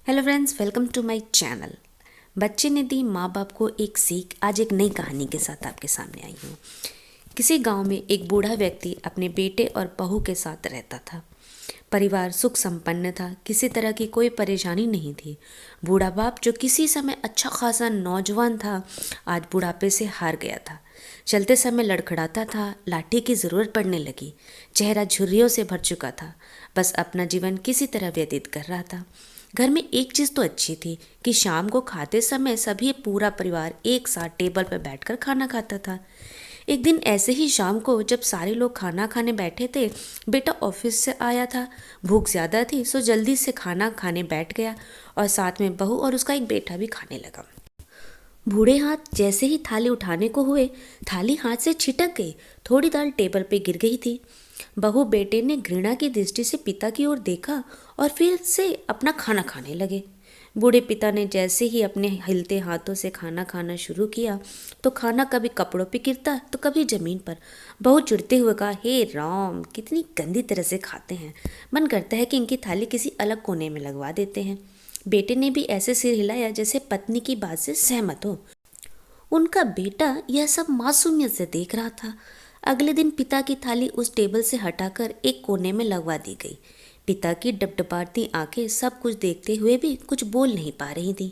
Hello friends, welcome to my channel. बच्चे ने दी माँ बाप को एक सीख। आज एक नई कहानी के साथ आपके सामने आई हूँ। किसी गांव में एक बूढ़ा व्यक्ति अपने बेटे और बहू के साथ रहता था। परिवार सुख संपन्न था, किसी तरह की कोई परेशानी नहीं थी। बूढ़ा बाप जो किसी समय अच्छा खासा नौजवान था, आज बुढ़ापे से हार गया था। चलते समय लड़खड़ाता था, लाठी की जरूरत पड़ने लगी, चेहरा झुर्रियों से भर चुका था। बस अपना जीवन किसी तरह व्यतीत कर रहा था। घर में एक चीज़ तो अच्छी थी कि शाम को खाते समय सभी पूरा परिवार एक साथ टेबल पर बैठकर खाना खाता था। एक दिन ऐसे ही शाम को जब सारे लोग खाना खाने बैठे थे, बेटा ऑफिस से आया था। भूख ज़्यादा थी सो जल्दी से खाना खाने बैठ गया और साथ में बहू और उसका एक बेटा भी खाने लगा। बूढ़े हाथ जैसे ही थाली उठाने को हुए, थाली हाथ से छिटक गई। थोड़ी दाल टेबल पे गिर गई थी। बहू बेटे ने घृणा की दृष्टि से पिता की ओर देखा और फिर से अपना खाना खाने लगे। बूढ़े पिता ने जैसे ही अपने हिलते हाथों से खाना खाना शुरू किया तो खाना कभी कपड़ों पे गिरता तो कभी जमीन पर। बहू चिढ़ते हुए कहा, हे राम, कितनी गंदी तरह से खाते हैं। मन करता है कि इनकी थाली किसी अलग कोने में लगवा देते हैं। बेटे ने भी ऐसे सिर हिलाया जैसे पत्नी की बात से सहमत हो। उनका बेटा यह सब मासूमियत से देख रहा था। अगले दिन पिता की थाली उस टेबल से हटाकर एक कोने में लगवा दी गई। पिता की डबडबाती आंखें सब कुछ देखते हुए भी कुछ बोल नहीं पा रही थी।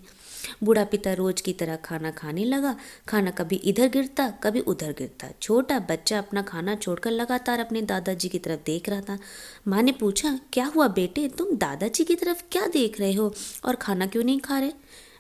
बूढ़ा पिता रोज की तरह खाना खाने लगा। खाना कभी इधर गिरता कभी उधर गिरता। छोटा बच्चा अपना खाना छोड़कर लगातार अपने दादाजी की तरफ देख रहा था। माँ ने पूछा, क्या हुआ बेटे, तुम दादाजी की तरफ क्या देख रहे हो और खाना क्यों नहीं खा रहे?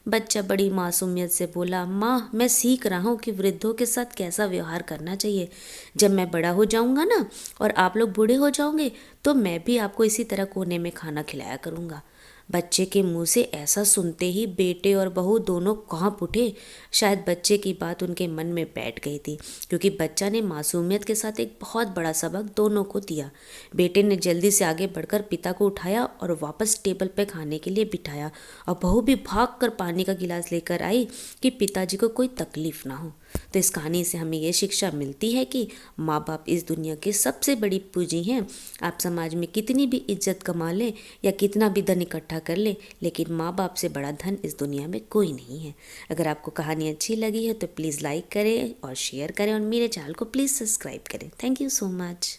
बच्चा बड़ी मासूमियत से बोला, माँ, मैं सीख रहा हूँ कि वृद्धों के साथ कैसा व्यवहार करना चाहिए। जब मैं बड़ा हो जाऊँगा ना और आप लोग बूढ़े हो जाओगे तो मैं भी आपको इसी तरह कोने में खाना खिलाया करूँगा। बच्चे के मुंह से ऐसा सुनते ही बेटे और बहू दोनों कांप उठे। शायद बच्चे की बात उनके मन में बैठ गई थी, क्योंकि बच्चा ने मासूमियत के साथ एक बहुत बड़ा सबक दोनों को दिया। बेटे ने जल्दी से आगे बढ़कर पिता को उठाया और वापस टेबल पर खाने के लिए बिठाया, और बहू भी भाग कर पानी का गिलास लेकर आई कि पिताजी को कोई तकलीफ ना हो। तो इस कहानी से हमें ये शिक्षा मिलती है कि माँ बाप इस दुनिया की सबसे बड़ी पूंजी हैं। आप समाज में कितनी भी इज्जत कमा लें या कितना भी धन इकट्ठा कर लें, लेकिन माँ बाप से बड़ा धन इस दुनिया में कोई नहीं है। अगर आपको कहानी अच्छी लगी है तो प्लीज़ लाइक करें और शेयर करें और मेरे चैनल को प्लीज़ सब्सक्राइब करें। Thank you so much.